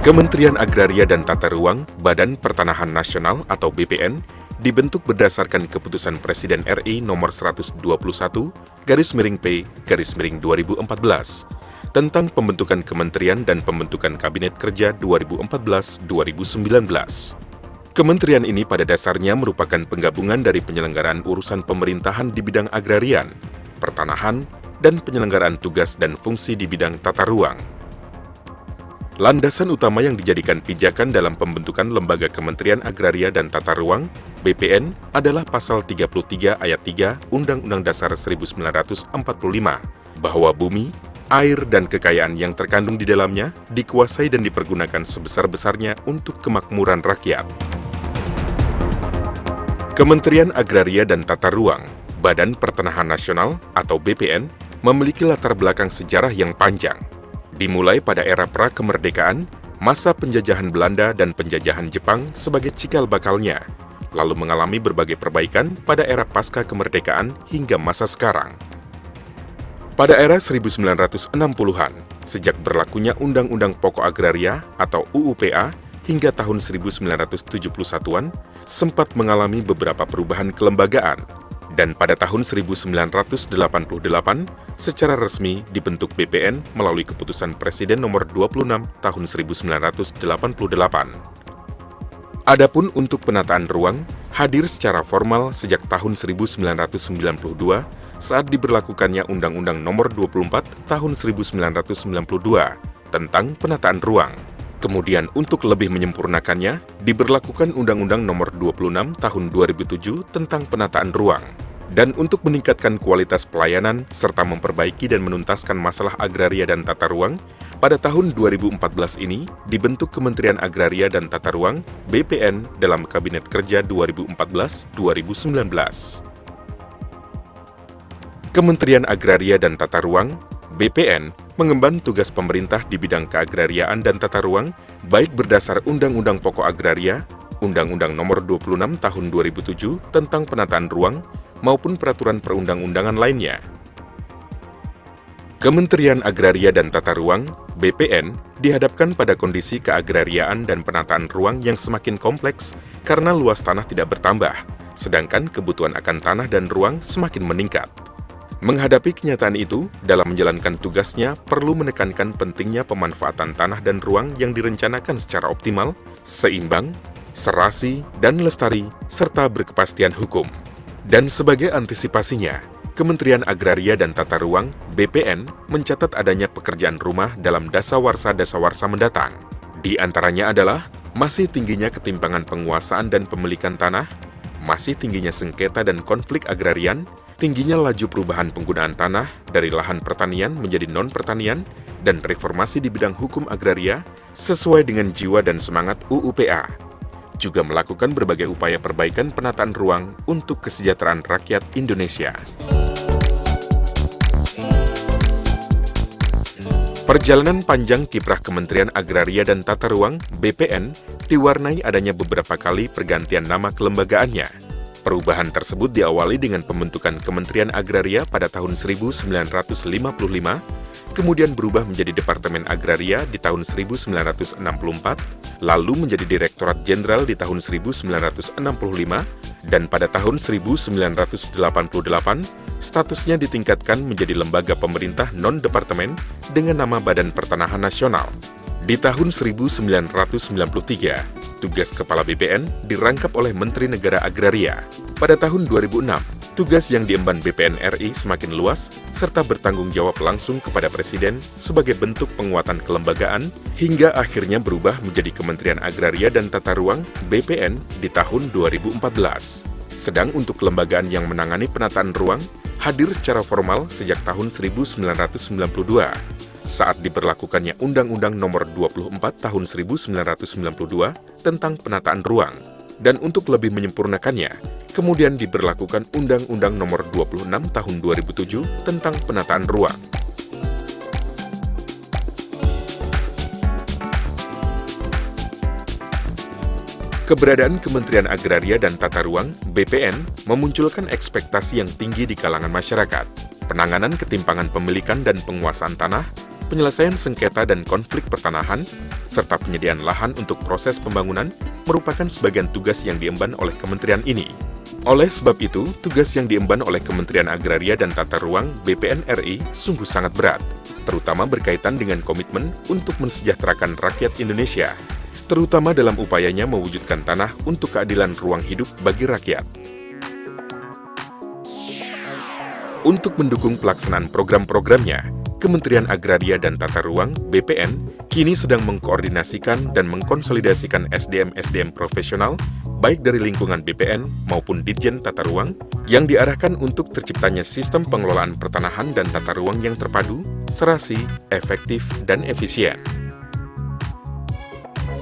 Kementerian Agraria dan Tata Ruang, Badan Pertanahan Nasional atau BPN, dibentuk berdasarkan Keputusan Presiden RI Nomor 121/P/2014 tentang pembentukan kementerian dan pembentukan Kabinet Kerja 2014-2019. Kementerian ini pada dasarnya merupakan penggabungan dari penyelenggaraan urusan pemerintahan di bidang agrarian, pertanahan, dan penyelenggaraan tugas dan fungsi di bidang tata ruang. Landasan utama yang dijadikan pijakan dalam pembentukan Lembaga Kementerian Agraria dan Tata Ruang, BPN, adalah Pasal 33 Ayat 3 Undang-Undang Dasar 1945, bahwa bumi, air, dan kekayaan yang terkandung di dalamnya dikuasai dan dipergunakan sebesar-besarnya untuk kemakmuran rakyat. Kementerian Agraria dan Tata Ruang, Badan Pertanahan Nasional atau BPN, memiliki latar belakang sejarah yang panjang. Dimulai pada era pra-kemerdekaan, masa penjajahan Belanda dan penjajahan Jepang sebagai cikal bakalnya, lalu mengalami berbagai perbaikan pada era pasca kemerdekaan hingga masa sekarang. Pada era 1960-an, sejak berlakunya Undang-Undang Pokok Agraria atau UUPA hingga tahun 1971-an, sempat mengalami beberapa perubahan kelembagaan, dan pada tahun 1988, secara resmi dibentuk BPN melalui Keputusan Presiden Nomor 26 Tahun 1988. Adapun untuk penataan ruang, hadir secara formal sejak tahun 1992 saat diberlakukannya Undang-Undang Nomor 24 Tahun 1992 tentang penataan ruang. Kemudian untuk lebih menyempurnakannya, diberlakukan Undang-Undang Nomor 26 Tahun 2007 tentang penataan ruang. Dan untuk meningkatkan kualitas pelayanan serta memperbaiki dan menuntaskan masalah agraria dan tata ruang, pada tahun 2014 ini dibentuk Kementerian Agraria dan Tata Ruang (BPN) dalam Kabinet Kerja 2014-2019. Kementerian Agraria dan Tata Ruang (BPN) mengemban tugas pemerintah di bidang keagrariaan dan tata ruang, baik berdasar Undang-Undang Pokok Agraria, Undang-Undang Nomor 26 Tahun 2007 tentang penataan ruang, maupun peraturan perundang-undangan lainnya. Kementerian Agraria dan Tata Ruang (BPN) dihadapkan pada kondisi keagrariaan dan penataan ruang yang semakin kompleks karena luas tanah tidak bertambah, sedangkan kebutuhan akan tanah dan ruang semakin meningkat. Menghadapi kenyataan itu, dalam menjalankan tugasnya perlu menekankan pentingnya pemanfaatan tanah dan ruang yang direncanakan secara optimal, seimbang, serasi, dan lestari, serta berkepastian hukum. Dan sebagai antisipasinya, Kementerian Agraria dan Tata Ruang (BPN) mencatat adanya pekerjaan rumah dalam dasawarsa-dasawarsa mendatang. Di antaranya adalah masih tingginya ketimpangan penguasaan dan pemilikan tanah, masih tingginya sengketa dan konflik agrarian, tingginya laju perubahan penggunaan tanah dari lahan pertanian menjadi non-pertanian, dan reformasi di bidang hukum agraria sesuai dengan jiwa dan semangat UUPA. Juga melakukan berbagai upaya perbaikan penataan ruang untuk kesejahteraan rakyat Indonesia. Perjalanan panjang kiprah Kementerian Agraria dan Tata Ruang (BPN) diwarnai adanya beberapa kali pergantian nama kelembagaannya. Perubahan tersebut diawali dengan pembentukan Kementerian Agraria pada tahun 1955, kemudian berubah menjadi Departemen Agraria di tahun 1964, lalu menjadi Direktorat Jenderal di tahun 1965, dan pada tahun 1988, statusnya ditingkatkan menjadi lembaga pemerintah non-departemen dengan nama Badan Pertanahan Nasional. Di tahun 1993, tugas Kepala BPN dirangkap oleh Menteri Negara Agraria. Pada tahun 2006, tugas yang diemban BPN RI semakin luas, serta bertanggung jawab langsung kepada Presiden sebagai bentuk penguatan kelembagaan, hingga akhirnya berubah menjadi Kementerian Agraria dan Tata Ruang (BPN) di tahun 2014. Sedang untuk kelembagaan yang menangani penataan ruang, hadir secara formal sejak tahun 1992, saat diberlakukannya Undang-Undang Nomor 24 Tahun 1992 tentang penataan ruang. dan untuk lebih menyempurnakannya, kemudian diberlakukan Undang-Undang Nomor 26 Tahun 2007 tentang penataan ruang. Keberadaan Kementerian Agraria dan Tata Ruang (BPN) memunculkan ekspektasi yang tinggi di kalangan masyarakat. Penanganan ketimpangan pemilikan dan penguasaan tanah, penyelesaian sengketa dan konflik pertanahan, serta penyediaan lahan untuk proses pembangunan merupakan sebagian tugas yang diemban oleh kementerian ini. Oleh sebab itu, tugas yang diemban oleh Kementerian Agraria dan Tata Ruang (BPN) RI sungguh sangat berat, terutama berkaitan dengan komitmen untuk mensejahterakan rakyat Indonesia, terutama dalam upayanya mewujudkan tanah untuk keadilan ruang hidup bagi rakyat. Untuk mendukung pelaksanaan program-programnya, Kementerian Agraria dan Tata Ruang (BPN) kini sedang mengkoordinasikan dan mengkonsolidasikan SDM-SDM profesional, baik dari lingkungan BPN maupun Ditjen Tata Ruang, yang diarahkan untuk terciptanya sistem pengelolaan pertanahan dan tata ruang yang terpadu, serasi, efektif, dan efisien.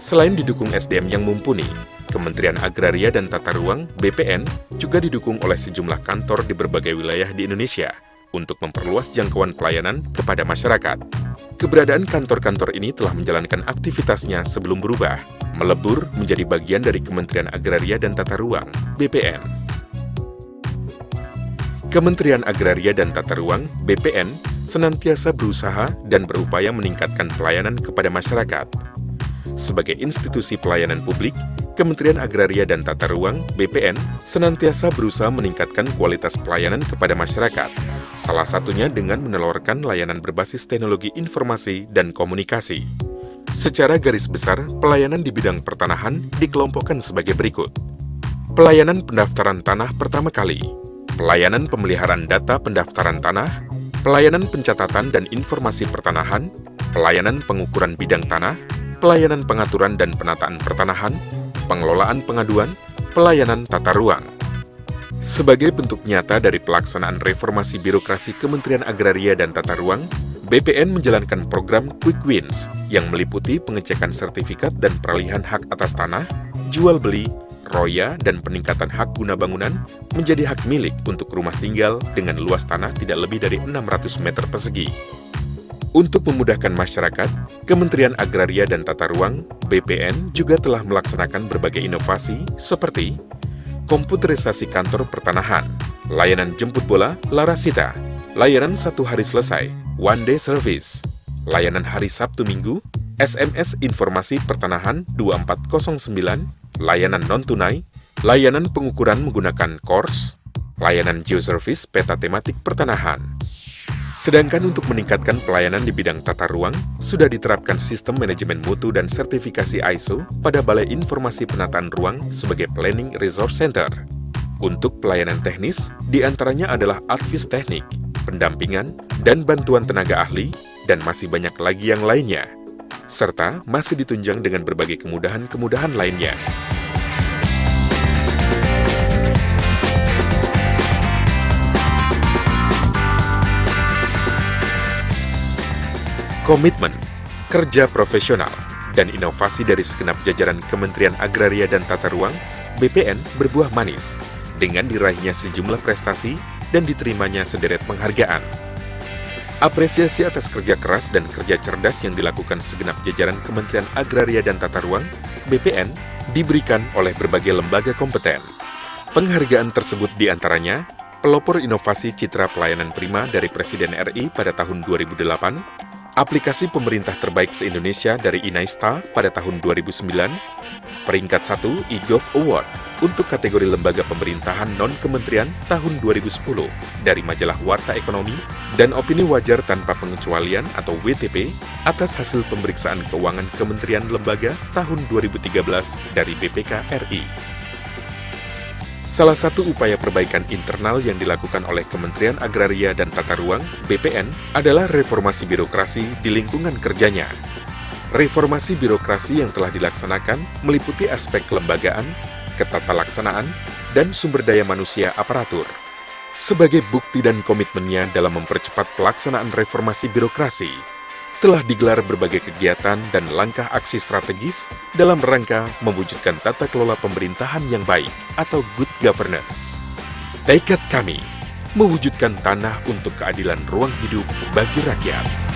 Selain didukung SDM yang mumpuni, Kementerian Agraria dan Tata Ruang (BPN) juga didukung oleh sejumlah kantor di berbagai wilayah di Indonesia untuk memperluas jangkauan pelayanan kepada masyarakat. Keberadaan kantor-kantor ini telah menjalankan aktivitasnya sebelum berubah, melebur menjadi bagian dari Kementerian Agraria dan Tata Ruang (BPN). Kementerian Agraria dan Tata Ruang (BPN) senantiasa berusaha dan berupaya meningkatkan pelayanan kepada masyarakat. Sebagai institusi pelayanan publik, Kementerian Agraria dan Tata Ruang (BPN) senantiasa berusaha meningkatkan kualitas pelayanan kepada masyarakat, salah satunya dengan menelurkan layanan berbasis teknologi informasi dan komunikasi. Secara garis besar, pelayanan di bidang pertanahan dikelompokkan sebagai berikut. Pelayanan pendaftaran tanah pertama kali, pelayanan pemeliharaan data pendaftaran tanah, pelayanan pencatatan dan informasi pertanahan, pelayanan pengukuran bidang tanah, pelayanan pengaturan dan penataan pertanahan, pengelolaan pengaduan, pelayanan tata ruang. Sebagai bentuk nyata dari pelaksanaan reformasi birokrasi Kementerian Agraria dan Tata Ruang, BPN menjalankan program Quick Wins yang meliputi pengecekan sertifikat dan peralihan hak atas tanah, jual beli, roya, dan peningkatan hak guna bangunan menjadi hak milik untuk rumah tinggal dengan luas tanah tidak lebih dari 600 meter persegi. Untuk memudahkan masyarakat, Kementerian Agraria dan Tata Ruang (BPN) juga telah melaksanakan berbagai inovasi seperti komputerisasi kantor pertanahan, layanan jemput bola Larasita, layanan 1 hari selesai One Day Service, layanan hari Sabtu Minggu, SMS Informasi Pertanahan 2409, layanan non-tunai, layanan pengukuran menggunakan KORS, layanan geoservice peta tematik pertanahan. Sedangkan untuk meningkatkan pelayanan di bidang tata ruang, sudah diterapkan sistem manajemen mutu dan sertifikasi ISO pada Balai Informasi Penataan Ruang sebagai Planning Resource Center. Untuk pelayanan teknis, diantaranya adalah advis teknik, pendampingan, dan bantuan tenaga ahli, dan masih banyak lagi yang lainnya. Serta masih ditunjang dengan berbagai kemudahan-kemudahan lainnya. Komitmen, kerja profesional, dan inovasi dari segenap jajaran Kementerian Agraria dan Tata Ruang (BPN) berbuah manis dengan diraihnya sejumlah prestasi dan diterimanya sederet penghargaan. Apresiasi atas kerja keras dan kerja cerdas yang dilakukan segenap jajaran Kementerian Agraria dan Tata Ruang (BPN) diberikan oleh berbagai lembaga kompeten. Penghargaan tersebut diantaranya pelopor inovasi citra pelayanan prima dari Presiden RI pada tahun 2008, aplikasi pemerintah terbaik se-Indonesia dari Inaista pada tahun 2009, peringkat 1 eGov Award untuk kategori lembaga pemerintahan non-kementerian tahun 2010 dari majalah Warta Ekonomi, dan opini wajar tanpa pengecualian atau WTP atas hasil pemeriksaan keuangan kementerian lembaga tahun 2013 dari BPK RI. Salah satu upaya perbaikan internal yang dilakukan oleh Kementerian Agraria dan Tata Ruang (BPN) adalah reformasi birokrasi di lingkungan kerjanya. Reformasi birokrasi yang telah dilaksanakan meliputi aspek kelembagaan, ketatalaksanaan, dan sumber daya manusia aparatur. Sebagai bukti dan komitmennya dalam mempercepat pelaksanaan reformasi birokrasi, telah digelar berbagai kegiatan dan langkah aksi strategis dalam rangka mewujudkan tata kelola pemerintahan yang baik atau good governance. Tekad kami mewujudkan tanah untuk keadilan ruang hidup bagi rakyat.